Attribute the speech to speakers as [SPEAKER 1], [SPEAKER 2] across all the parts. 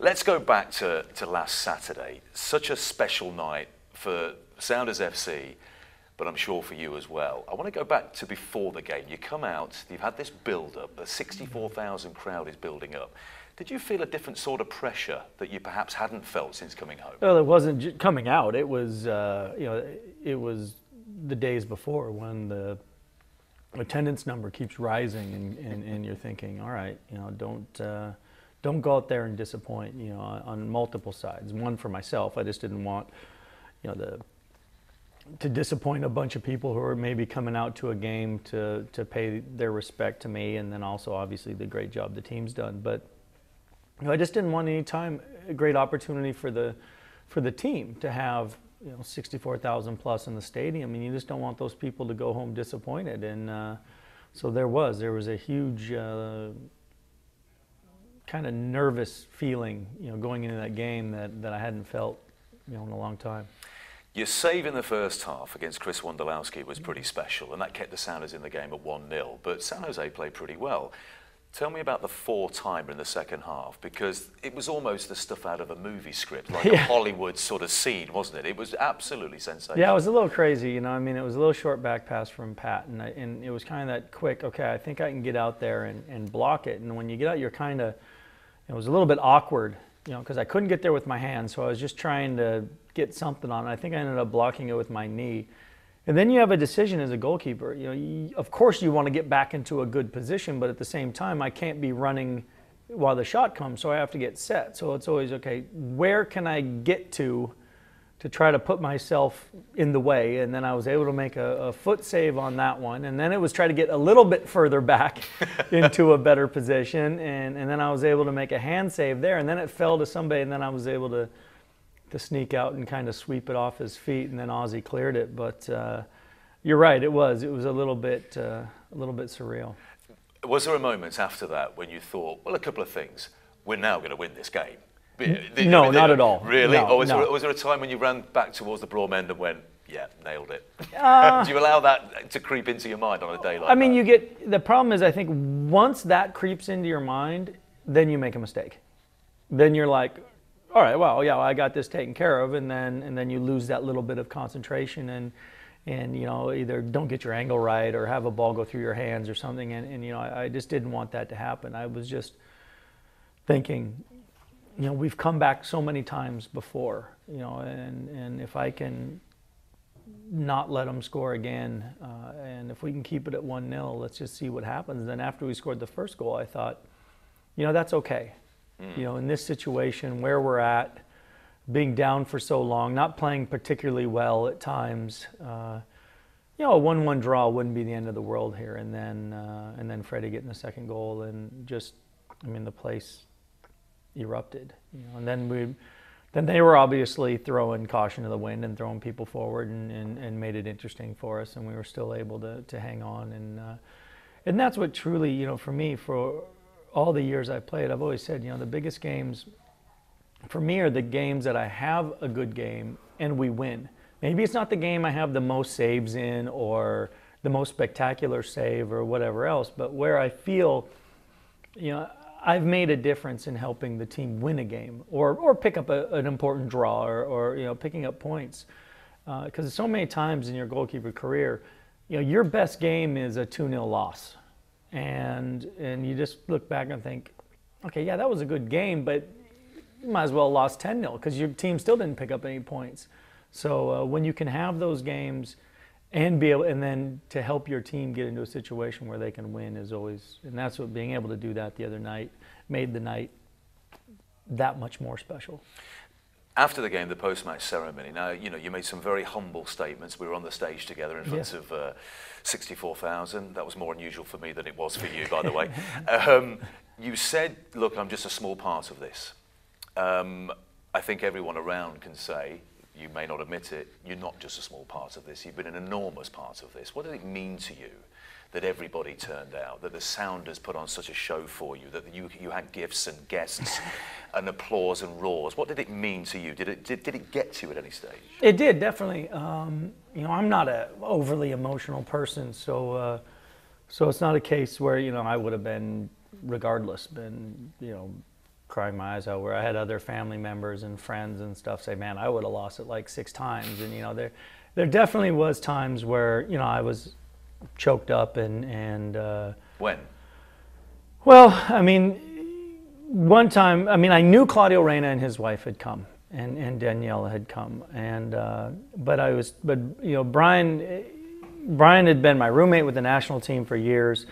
[SPEAKER 1] Let's go back to last Saturday. Such a special night for Sounders FC, but I'm sure for you as well. I want to go back to before the game. You come out, you've had this build-up, the 64,000 crowd is building up. Did you feel a different sort of pressure that you perhaps hadn't felt since coming home?
[SPEAKER 2] Well, it wasn't coming out. It was, it was the days before when the attendance number keeps rising, and you're thinking, all right, don't go out there and disappoint, on multiple sides. One, for myself, I just didn't want, to disappoint a bunch of people who are maybe coming out to a game to pay their respect to me, and then also obviously the great job the team's done. But I just didn't want a great opportunity for the team to have 64,000 plus in the stadium, and you just don't want those people to go home disappointed. And so there was a huge kind of nervous feeling, going into that game that I hadn't felt, in a long time.
[SPEAKER 1] Your save in the first half against Chris Wondolowski was pretty special, and that kept the Sounders in the game at 1-0. But San Jose played pretty well. Tell me about the 4-timer in the second half, because it was almost the stuff out of a movie script, like a Hollywood sort of scene, wasn't it? It was absolutely sensational.
[SPEAKER 2] Yeah, it was a little crazy, it was a little short back pass from Pat, and it was kind of that quick, okay, I think I can get out there and block it. And when you get out, you're kind of, it was a little bit awkward, because I couldn't get there with my hand, so I was just trying to get something on it. I think I ended up blocking it with my knee. And then you have a decision as a goalkeeper. Of course you want to get back into a good position, but at the same time, I can't be running while the shot comes, so I have to get set. So it's always, okay, where can I get to try to put myself in the way? And then I was able to make a foot save on that one. And then it was try to get a little bit further back into a better position. And then I was able to make a hand save there. And then it fell to somebody, and then I was able to sneak out and kind of sweep it off his feet, and then Ozzie cleared it. But you're right, it was a little bit surreal.
[SPEAKER 1] Was there a moment after that when you thought, well, a couple of things, we're now going to win this game?
[SPEAKER 2] No, not at all.
[SPEAKER 1] Really?
[SPEAKER 2] No,
[SPEAKER 1] or was there a time when you ran back towards the broad end and went, yeah, nailed it? Do you allow that to creep into your mind on a day like that?
[SPEAKER 2] I mean, the problem is, I think once that creeps into your mind, then you make a mistake. Then you're like, all right, well, yeah, I got this taken care of, and then you lose that little bit of concentration, and either don't get your angle right or have a ball go through your hands or something, and I just didn't want that to happen. I was just thinking, we've come back so many times before, and if I can not let them score again, and if we can keep it at 1-0, let's just see what happens. Then after we scored the first goal, I thought, that's okay. In this situation where we're at, being down for so long, not playing particularly well at times, a 1-1 draw wouldn't be the end of the world here. And then Freddie getting the second goal, and just, the place erupted. And then they were obviously throwing caution to the wind and throwing people forward, and made it interesting for us, and we were still able to hang on. And that's what truly, for me, for all the years I've played, I've always said, the biggest games for me are the games that I have a good game and we win. Maybe it's not the game I have the most saves in or the most spectacular save or whatever else, but where I feel, I've made a difference in helping the team win a game or pick up an important draw or picking up points. Because so many times in your goalkeeper career, your best game is a 2-0 loss. And you just look back and think, okay, yeah, that was a good game, but you might as well have lost 10-0 because your team still didn't pick up any points. So when you can have those games and then to help your team get into a situation where they can win is always, and that's what being able to do that the other night made the night that much more special.
[SPEAKER 1] After the game, the post-match ceremony, now, you made some very humble statements. We were on the stage together in front of 64,000. That was more unusual for me than it was for you, by the way. You said, look, I'm just a small part of this. I think everyone around can say, you may not admit it, you're not just a small part of this, you've been an enormous part of this. What did it mean to you that everybody turned out, that the Sounders put on such a show for you, that you had gifts and guests and applause and roars? What did it mean to you? Did it get to you at any stage?
[SPEAKER 2] It did, definitely. I'm not an overly emotional person, so it's not a case where I would have been, regardless, crying my eyes out, where I had other family members and friends and stuff say, man, I would have lost it like 6 times. And, you know, there definitely was times where, you know, I was choked up and
[SPEAKER 1] When?
[SPEAKER 2] Well, I mean, one time, I mean, I knew Claudio Reyna and his wife had come, and Daniela had come, and but you know, Brian had been my roommate with the national team for years.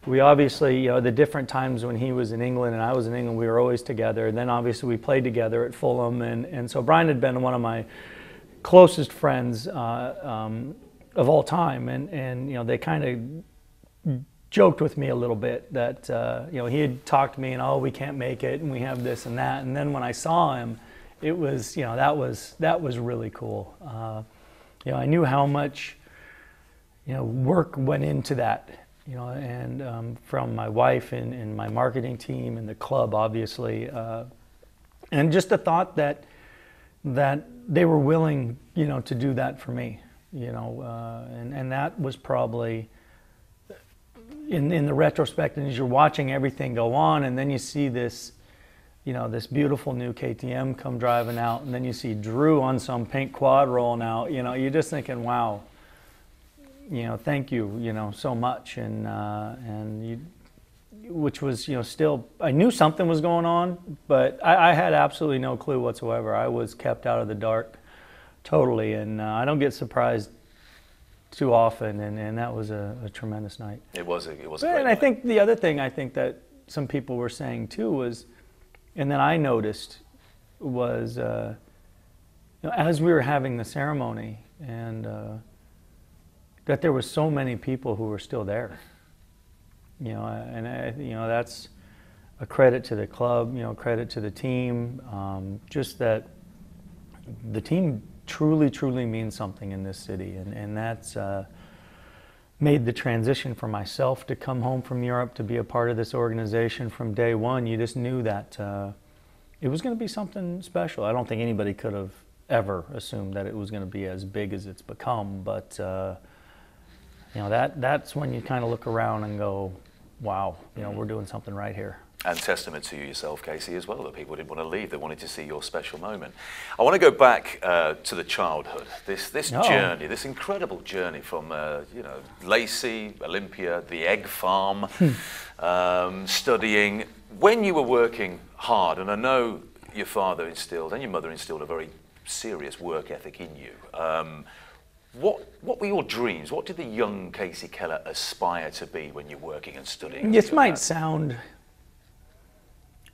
[SPEAKER 2] We obviously, you know, the different times when he was in England and I was in England, we were always together. And then obviously we played together at Fulham, and so Brian had been one of my closest friends of all time, and you know, they kind of joked with me a little bit that you know, he had talked to me and, oh, we can't make it and we have this and that, and then when I saw him, it was, you know, that was really cool. You know, I knew how much, you know, work went into that, you know, and from my wife and my marketing team and the club, obviously, and just the thought that they were willing, you know, to do that for me, you know, and that was probably, in the retrospect, and as you're watching everything go on, and then you see this, you know, this beautiful new KTM come driving out, and then you see Drew on some pink quad rolling out, you know, you're just thinking, wow, you know, thank you, you know, so much, and you, which was, you know, still, I knew something was going on, but I had absolutely no clue whatsoever. I was kept out of the dark totally, and I don't get surprised too often, and that was a tremendous night. It was a great
[SPEAKER 1] night.
[SPEAKER 2] I think the other thing I think that some people were saying too was, and then I noticed, was you know, as we were having the ceremony, and that there was so many people who were still there. You know, and you know, that's a credit to the club, you know, credit to the team, just that the team truly means something in this city, and that's made the transition for myself to come home from Europe to be a part of this organization from day one. You just knew that it was going to be something special. I don't think anybody could have ever assumed that it was going to be as big as it's become, but you know, that's when you kind of look around and go, wow, you know, we're doing something right here.
[SPEAKER 1] And testament to you yourself, Kasey, as well, that people didn't want to leave. They wanted to see your special moment. I want to go back to the childhood, this journey, this incredible journey from, you know, Lacey, Olympia, the egg farm, studying. When you were working hard, and I know your father instilled and your mother instilled a very serious work ethic in you, what were your dreams? What did the young Kasey Keller aspire to be when you're working and studying?
[SPEAKER 2] This might sound,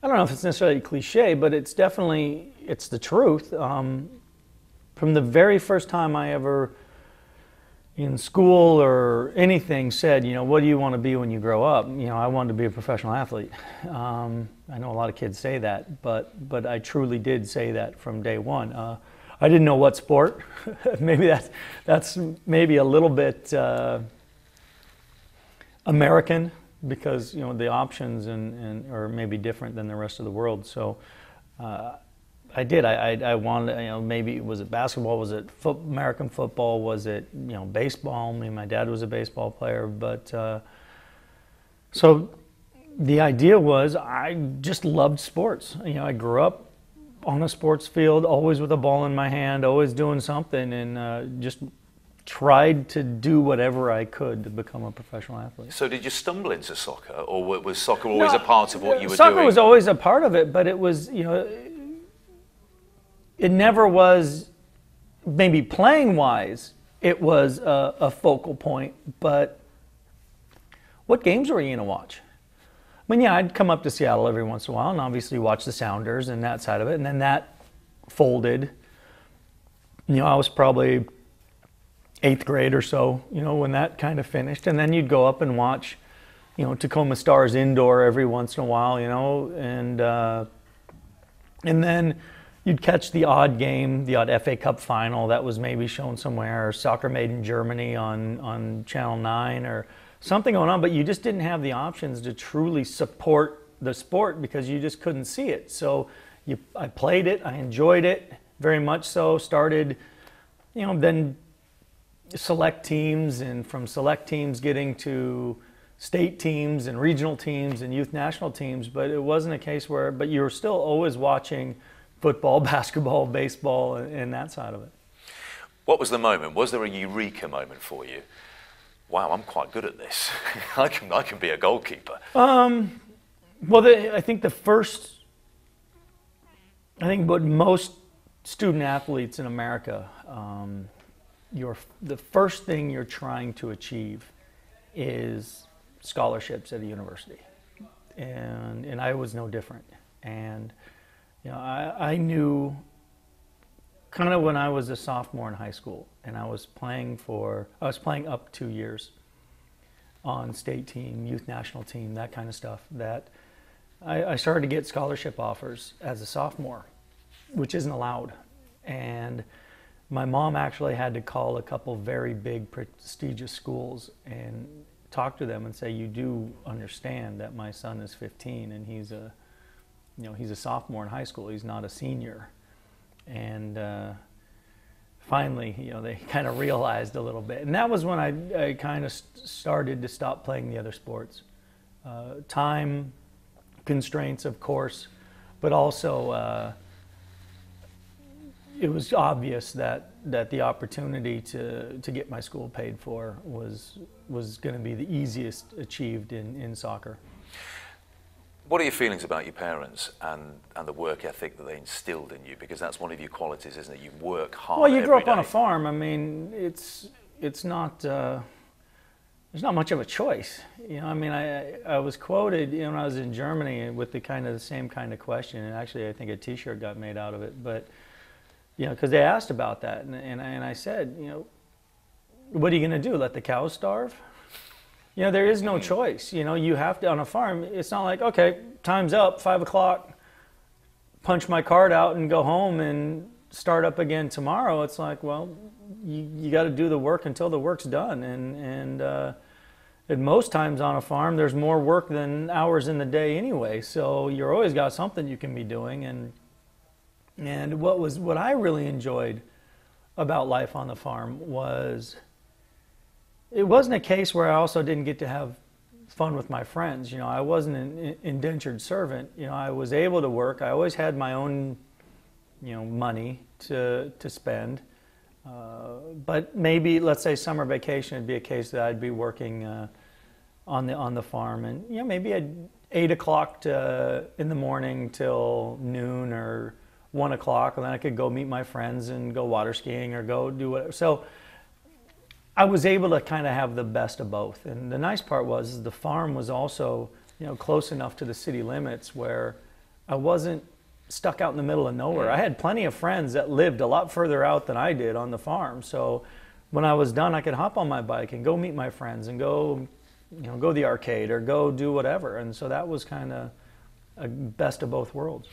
[SPEAKER 2] I don't know if it's necessarily cliche, but it's definitely, it's the truth. From the very first time I ever, in school or anything, said, you know, what do you want to be when you grow up? You know, I wanted to be a professional athlete. I know a lot of kids say that, but I truly did say that from day one. I didn't know what sport. Maybe that's maybe a little bit American, because, you know, the options and are maybe different than the rest of the world. So I did. I wanted, you know, maybe, was it basketball? Was it American football? Was it, you know, baseball? I mean, my dad was a baseball player, but so the idea was I just loved sports. You know, I grew up on a sports field, always with a ball in my hand, always doing something, and just tried to do whatever I could to become a professional athlete.
[SPEAKER 1] So did you stumble into soccer, or was soccer always a part of what you were doing?
[SPEAKER 2] Soccer was always a part of it, but it was, you know, it never was, maybe playing-wise, it was a focal point, but what games were you going to watch? I mean, yeah, I'd come up to Seattle every once in a while and obviously watch the Sounders and that side of it, and then that folded. You know, I was probably 8th grade or so, you know, when that kind of finished, and then you'd go up and watch, you know, Tacoma Stars indoor every once in a while, you know, and then you'd catch the odd game, the odd FA Cup final that was maybe shown somewhere, or Soccer Made in Germany on Channel 9, or something going on, but you just didn't have the options to truly support the sport because you just couldn't see it. So I played it, I enjoyed it very much so, started, you know, then select teams, and from select teams getting to state teams and regional teams and youth national teams, but it wasn't a case where, but you were still always watching football, basketball, baseball, and that side of it.
[SPEAKER 1] What was the moment? Was there a eureka moment for you? Wow, I'm quite good at this. I can be a goalkeeper.
[SPEAKER 2] Well, I think what most student athletes in America, the first thing you're trying to achieve is scholarships at a university, and I was no different. And I knew kind of when I was a sophomore in high school, and I was playing up 2 years on state team, youth national team, that kind of stuff, that I started to get scholarship offers as a sophomore, which isn't allowed. And my mom actually had to call a couple very big prestigious schools and talk to them and say, you do understand that my son is 15 and he's a sophomore in high school, he's not a senior. And finally, they kind of realized a little bit. And that was when I kind of started to stop playing the other sports. Time constraints, of course, but also it was obvious that the opportunity to get my school paid for was going to be the easiest achieved in soccer.
[SPEAKER 1] What are your feelings about your parents and the work ethic that they instilled in you? Because that's one of your qualities, isn't it? You work hard.
[SPEAKER 2] Well, you grew up
[SPEAKER 1] every
[SPEAKER 2] on a
[SPEAKER 1] day.
[SPEAKER 2] farm. I mean, it's not there's not much of a choice. I mean, I was quoted when I was in Germany with the same kind of question, and actually I think a T-shirt got made out of it. But because they asked about that, and I said, what are you going to do? Let the cows starve? There is no choice. You have to, on a farm, it's not like, okay, time's up, 5 o'clock, punch my card out and go home and start up again tomorrow. It's like, well, you got to do the work until the work's done. And most times on a farm, there's more work than hours in the day anyway. So you're always got something you can be doing. And what I really enjoyed about life on the farm was, it wasn't a case where I also didn't get to have fun with my friends. I wasn't an indentured servant. I was able to work. I always had my own, money to spend. But maybe, let's say summer vacation would be a case that I'd be working on the farm, and maybe at 8 o'clock in the morning till noon or 1 o'clock, and then I could go meet my friends and go water skiing or go do whatever. So I was able to kind of have the best of both. And the nice part was the farm was also, close enough to the city limits where I wasn't stuck out in the middle of nowhere. I had plenty of friends that lived a lot further out than I did on the farm. So when I was done, I could hop on my bike and go meet my friends and go to the arcade or go do whatever. And so that was kind of a best of both worlds.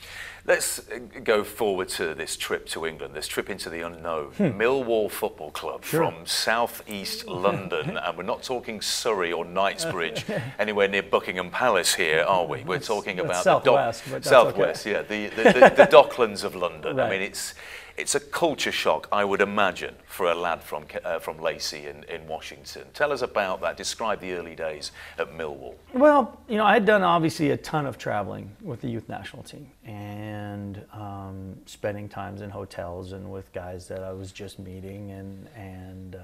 [SPEAKER 1] Let's go forward to this trip to England, this trip into the unknown. Millwall Football Club from southeast London, and we're not talking Surrey or Knightsbridge, anywhere near Buckingham Palace here, are we? We're talking about
[SPEAKER 2] southwest,
[SPEAKER 1] the southwest, okay. the Docklands of London.
[SPEAKER 2] Right.
[SPEAKER 1] I mean, it's a culture shock, I would imagine, for a lad from Lacey in Washington. Tell us about that. Describe the early days at Millwall.
[SPEAKER 2] Well, I'd done obviously a ton of traveling with the youth national team and spending times in hotels and with guys that I was just meeting and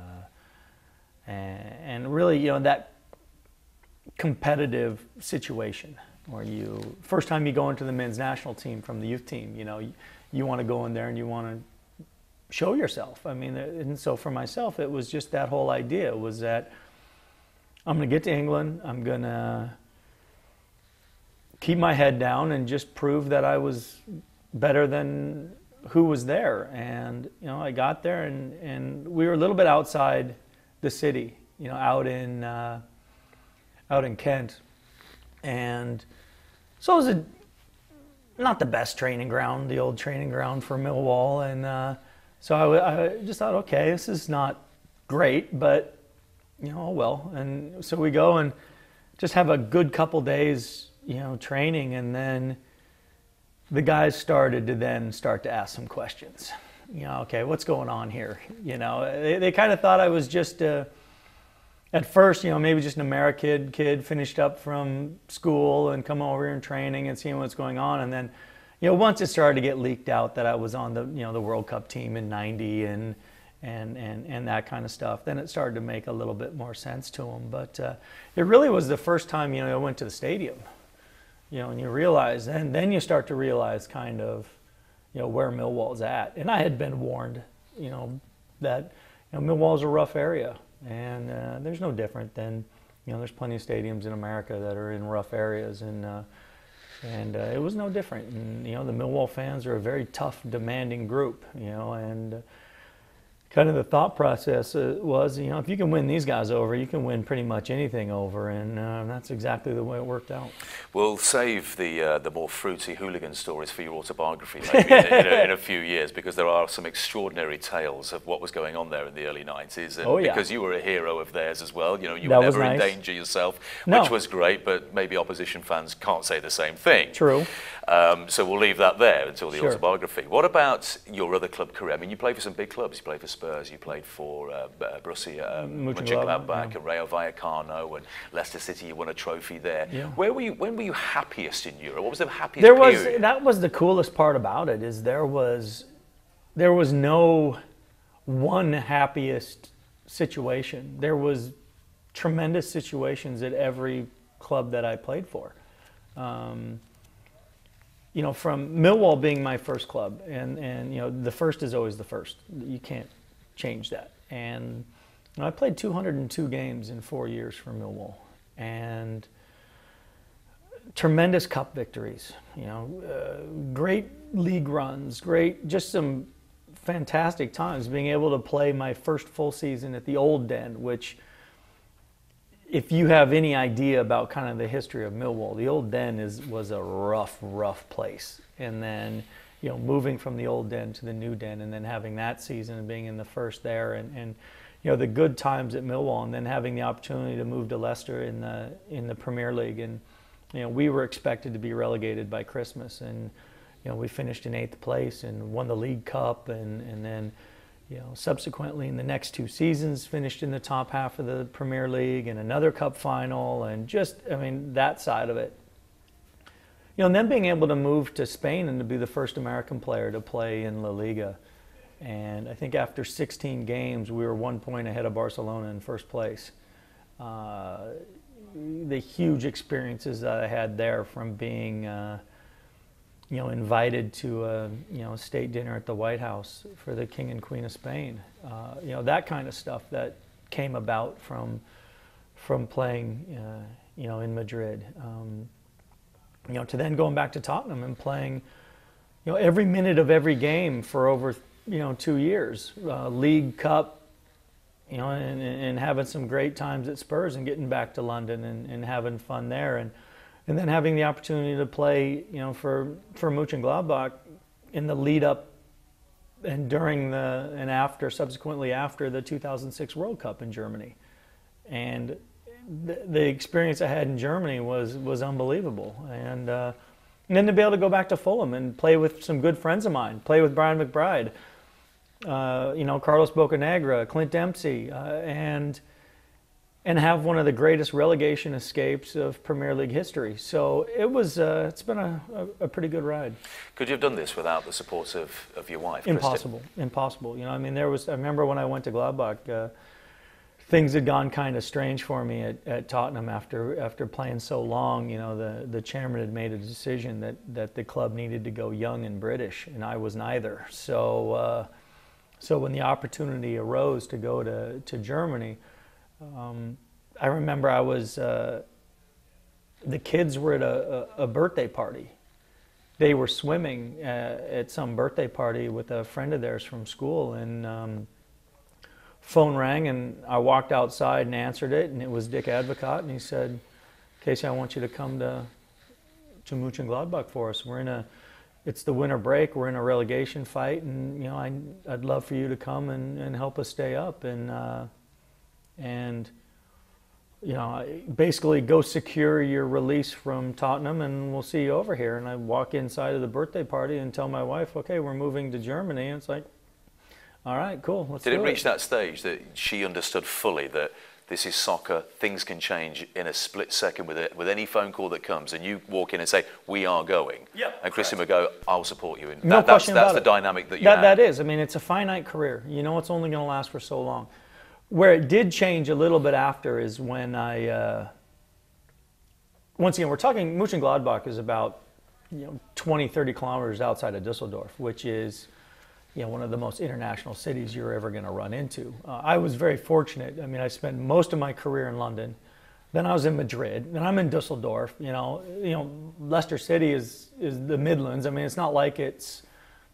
[SPEAKER 2] really, that competitive situation where first time you go into the men's national team from the youth team, you want to go in there and you want to show yourself. I mean, and so for myself, it was just that whole idea was that I'm going to get to England, I'm going to keep my head down and just prove that I was better than who was there. And, I got there and we were a little bit outside the city, out in Kent. And so it was not the best training ground, the old training ground for Millwall. And so I just thought, okay, this is not great, but, oh well. And so we go and just have a good couple days, training. And then the guys started to ask some questions. Okay, what's going on here? They kind of thought I was just a at first, maybe just an American kid finished up from school and come over here and training and seeing what's going on. And then, once it started to get leaked out that I was on the, the World Cup team in '90 and that kind of stuff, then it started to make a little bit more sense to them. But it really was the first time, I went to the stadium, and you realize, and then you start to realize kind of, where Millwall's at. And I had been warned, that, Millwall's a rough area. And there's no different than, there's plenty of stadiums in America that are in rough areas, and it was no different. And the Millwall fans are a very tough, demanding group. And kind of the thought process was, if you can win these guys over, you can win pretty much anything over, and that's exactly the way it worked out.
[SPEAKER 1] We'll save the more fruity hooligan stories for your autobiography maybe in a few years, because there are some extraordinary tales of what was going on there in the early 90s, and because you were a hero of theirs as well. You were never in danger yourself, which was great, but maybe opposition fans can't say the same thing.
[SPEAKER 2] True.
[SPEAKER 1] So we'll leave that there until the autobiography. What about your other club career? I mean, you played for some big clubs. You played for Spurs, you played for Borussia Mönchengladbach and Rayo Vallecano and Leicester City. You won a trophy there. Yeah. When were you happiest in Europe? What was the happiest period?
[SPEAKER 2] That was the coolest part about it, is there was no one happiest situation. There was tremendous situations at every club that I played for. From Millwall being my first club, and the first is always the first. You can't change that. And I played 202 games in 4 years for Millwall, and tremendous cup victories. Great league runs, just some fantastic times. Being able to play my first full season at the Old Den, which, if you have any idea about kind of the history of Millwall, the Old Den was a rough place. And then, moving from the Old Den to the New Den, and then having that season and being in the first there, and the good times at Millwall, and then having the opportunity to move to Leicester in the Premier League. And we were expected to be relegated by Christmas, and we finished in 8th place and won the League Cup, and then subsequently in the next 2 seasons finished in the top half of the Premier League and another cup final, and that side of it. And then being able to move to Spain and to be the first American player to play in La Liga. And I think after 16 games, we were 1 point ahead of Barcelona in first place. The huge experiences that I had there, from being invited to a state dinner at the White House for the King and Queen of Spain. That kind of stuff that came about from playing in Madrid. To then going back to Tottenham and playing every minute of every game for over 2 years, League Cup, and having some great times at Spurs, and getting back to London and having fun there, and then having the opportunity to play, for Mönchengladbach in the lead up and during subsequently after the 2006 World Cup in Germany. And the experience I had in Germany was unbelievable. And then to be able to go back to Fulham and play with some good friends of mine, play with Brian McBride, Carlos Bocanegra, Clint Dempsey, and have one of the greatest relegation escapes of Premier League history. So it's been a pretty good ride.
[SPEAKER 1] Could you have done this without the support of your wife,
[SPEAKER 2] Impossible. I remember when I went to Gladbach, things had gone kind of strange for me at Tottenham after playing so long. The chairman had made a decision that the club needed to go young and British, and I was neither. So when the opportunity arose to go to Germany, I remember the kids were at a birthday party. They were swimming at some birthday party with a friend of theirs from school, and phone rang, and I walked outside and answered it, and it was Dick Advocaat, and he said, "Kasey, I want you to come to Mönchengladbach for us. It's the winter break. We're in a relegation fight, and I'd love for you to come and help us stay up, and basically go secure your release from Tottenham, and we'll see you over here." And I walk inside of the birthday party and tell my wife, "Okay, we're moving to Germany." And it's like, all right, cool, let's do it.
[SPEAKER 1] Did it reach that stage that she understood fully that this is soccer, things can change in a split second with any phone call that comes, and you walk in and say, we are going.
[SPEAKER 2] Yep,
[SPEAKER 1] and Christian would go, I'll support you.
[SPEAKER 2] No question about it.
[SPEAKER 1] That's the dynamic that you have.
[SPEAKER 2] That is. I mean, it's a finite career. You know it's only going to last for so long. Where it did change a little bit after is when once again, we're talking, Mönchengladbach is about 20, 30 kilometers outside of Dusseldorf, which is one of the most international cities you're ever going to run into. I was very fortunate. I mean, I spent most of my career in London. Then I was in Madrid. Then I'm in Dusseldorf. Leicester City is the Midlands. I mean, it's not like it's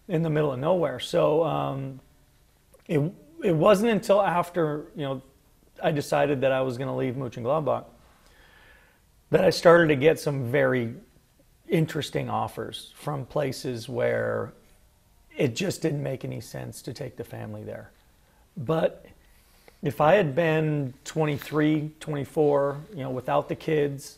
[SPEAKER 2] in the middle of nowhere. So it wasn't until after I decided that I was going to leave Mönchengladbach that I started to get some very interesting offers from places where it just didn't make any sense to take the family there. But if I had been 23, 24, without the kids,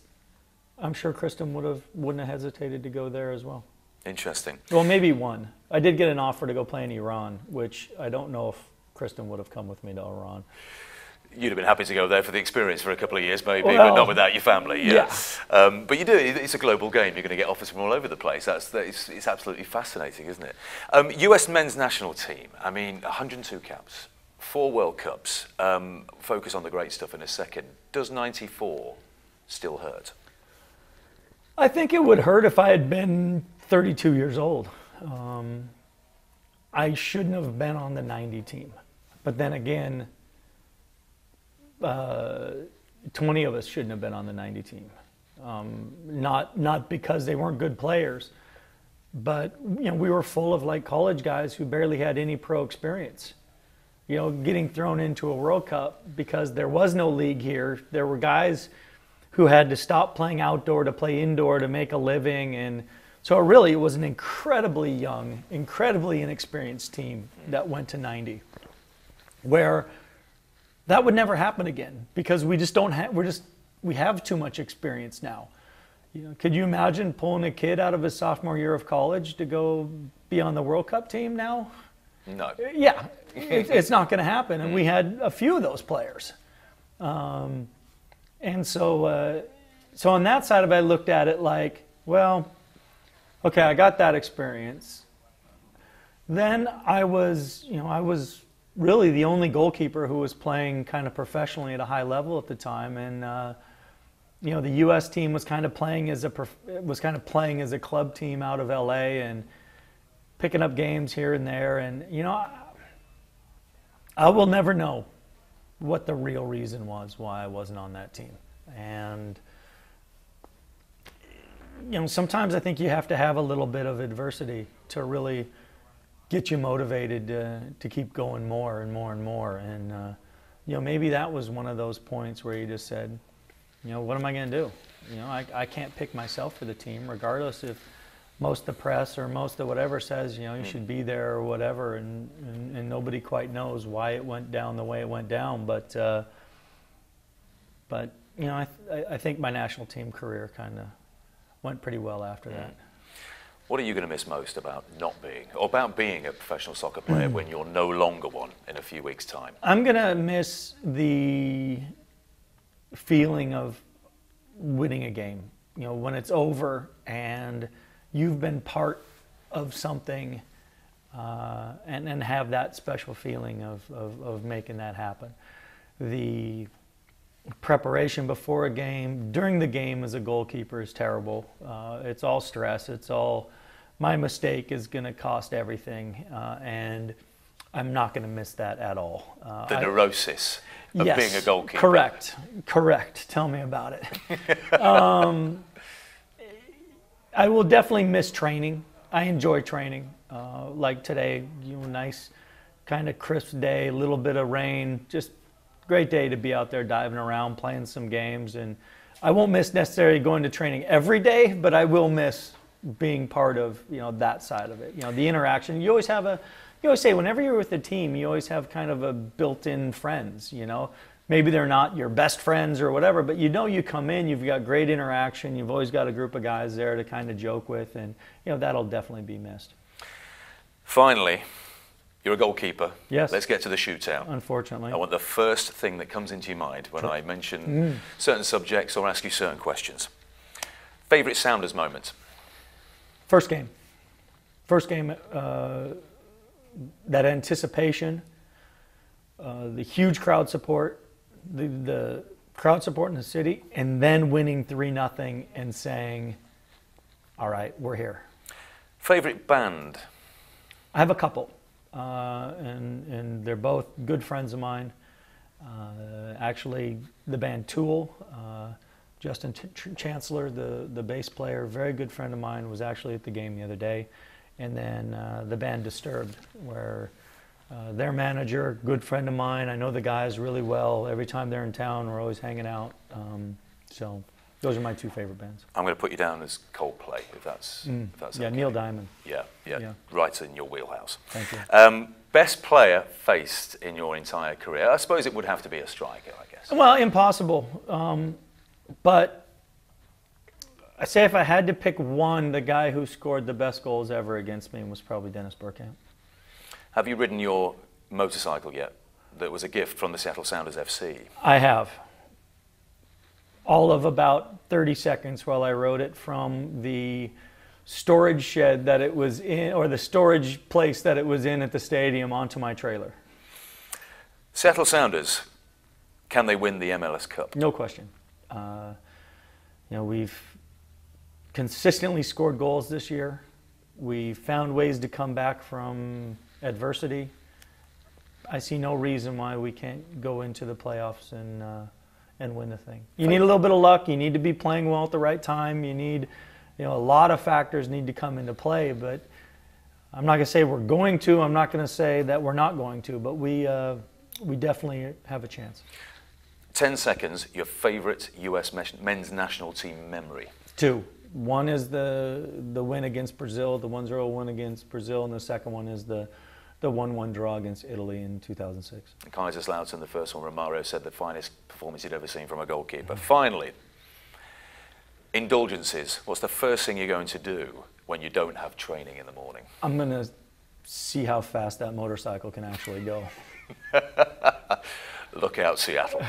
[SPEAKER 2] I'm sure Kristen wouldn't have hesitated to go there as well.
[SPEAKER 1] Interesting.
[SPEAKER 2] Well, maybe one. I did get an offer to go play in Iran, which I don't know if Kristen would have come with me to Iran.
[SPEAKER 1] You'd have been happy to go there for the experience for a couple of years, maybe,
[SPEAKER 2] well,
[SPEAKER 1] but not without your family.
[SPEAKER 2] Yeah.
[SPEAKER 1] But you do. It's a global game. You're going to get offers from all over the place. It's absolutely fascinating, isn't it? US men's national team. I mean, 102 caps, 4 World Cups. Focus on the great stuff in a second. Does 94 still hurt?
[SPEAKER 2] I think it would hurt if I had been 32 years old. I shouldn't have been on the 90 team. But then again, 20 of us shouldn't have been on the 90 team. Not because they weren't good players, but we were full of college guys who barely had any pro experience. Getting thrown into a World Cup because there was no league here. There were guys who had to stop playing outdoor to play indoor to make a living, and so it was an incredibly young, incredibly inexperienced team that went to 90, where that would never happen again because we just don't have. We have too much experience now. Could you imagine pulling a kid out of his sophomore year of college to go be on the World Cup team now?
[SPEAKER 1] No.
[SPEAKER 2] Yeah, it's not going to happen. And we had a few of those players, and so on that side of it, I looked at it like, well, okay, I got that experience. Then I was really the only goalkeeper who was playing kind of professionally at a high level at the time, and the U.S. team was kind of playing as a club team out of L.A. and picking up games here and there, and I will never know what the real reason was why I wasn't on that team, and sometimes I think you have to have a little bit of adversity to really get you motivated to keep going more and more and more. And maybe that was one of those points where you just said, what am I going to do? I can't pick myself for the team, regardless if most of the press or most of whatever says, you should be there or whatever, and nobody quite knows why it went down the way it went down. But I think my national team career kind of went pretty well after that.
[SPEAKER 1] What are you going to miss most about being a professional soccer player when you're no longer one in a few weeks' time?
[SPEAKER 2] I'm going to miss the feeling of winning a game. When it's over and you've been part of something and have that special feeling of making that happen. The preparation before a game, during the game as a goalkeeper is terrible. It's all stress. It's all, my mistake is going to cost everything, and I'm not going to miss that at all.
[SPEAKER 1] The neurosis of being a goalkeeper.
[SPEAKER 2] Correct. Tell me about it. I will definitely miss training. I enjoy training. Like today, nice kind of crisp day, a little bit of rain, just great day to be out there diving around, playing some games. And I won't miss necessarily going to training every day, but I will miss being part of that side of it. The interaction. You always say whenever you're with a team, you always have kind of a built-in friends. Maybe they're not your best friends or whatever, but you come in, you've got great interaction. You've always got a group of guys there to kind of joke with, and that'll definitely be missed.
[SPEAKER 1] Finally, You're a goalkeeper.
[SPEAKER 2] Yes.
[SPEAKER 1] Let's get to the shootout.
[SPEAKER 2] Unfortunately.
[SPEAKER 1] I want the first thing that comes into your mind when I mention certain subjects or ask you certain questions. Favourite Sounders moment?
[SPEAKER 2] First game. First game, that anticipation, the huge crowd support, the crowd support in the city, and then winning 3-0 and saying, all right, we're here.
[SPEAKER 1] Favourite band?
[SPEAKER 2] I have a couple, and they're both good friends of mine. Actually, the band Tool, Justin Chancellor, the bass player, very good friend of mine, was actually at the game the other day. And then the band Disturbed, where their manager, good friend of mine, I know the guys really well. Every time they're in town, we're always hanging out. So those are my two favorite bands.
[SPEAKER 1] I'm going to put you down as Coldplay, if that's
[SPEAKER 2] yeah,
[SPEAKER 1] okay.
[SPEAKER 2] Neil Diamond.
[SPEAKER 1] Yeah, right in your wheelhouse.
[SPEAKER 2] Thank you.
[SPEAKER 1] Best player faced in your entire career? I suppose it would have to be a striker, I guess.
[SPEAKER 2] Well, impossible. But I say if I had to pick one, the guy who scored the best goals ever against me was probably Dennis Bergkamp.
[SPEAKER 1] Have you ridden your motorcycle yet? That was a gift from the Seattle Sounders FC.
[SPEAKER 2] I have. All of about 30 seconds while I rode it from the storage shed that it was in, or the storage place that it was in at the stadium, onto my trailer.
[SPEAKER 1] Seattle Sounders, can they win the MLS Cup?
[SPEAKER 2] No question. We've consistently scored goals this year. We've found ways to come back from adversity. I see no reason why we can't go into the playoffs and win the thing. You need a little bit of luck. You need to be playing well at the right time. You need, a lot of factors need to come into play. But I'm not going to say we're going to. I'm not going to say that we're not going to. But we definitely have a chance.
[SPEAKER 1] 10 seconds. Your favourite U.S. men's national team memory?
[SPEAKER 2] 2. One is the win against Brazil, the 1-0 win against Brazil, and the second one is the 1-1 draw against Italy in 2006.
[SPEAKER 1] Kaiserslautern, the first one, Romario said the finest performance he'd ever seen from a goalkeeper. Finally, indulgences. What's the first thing you're going to do when you don't have training in the morning?
[SPEAKER 2] I'm going to see how fast that motorcycle can actually go.
[SPEAKER 1] Look out, Seattle.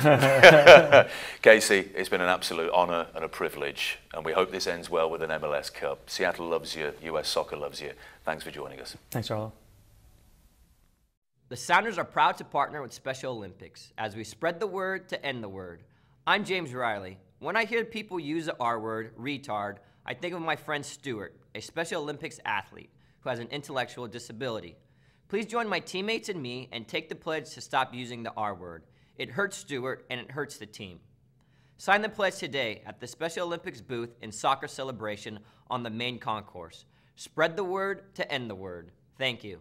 [SPEAKER 1] Kasey, it's been an absolute honour and a privilege, and we hope this ends well with an MLS Cup. Seattle loves you, US Soccer loves you. Thanks for joining us.
[SPEAKER 2] Thanks, Arlo.
[SPEAKER 3] The Sounders are proud to partner with Special Olympics as we spread the word to end the word. I'm James Riley. When I hear people use the R word, retard, I think of my friend Stuart, a Special Olympics athlete who has an intellectual disability. Please join my teammates and me and take the pledge to stop using the R word. It hurts Stuart and it hurts the team. Sign the pledge today at the Special Olympics booth in Soccer Celebration on the main concourse. Spread the word to end the word. Thank you.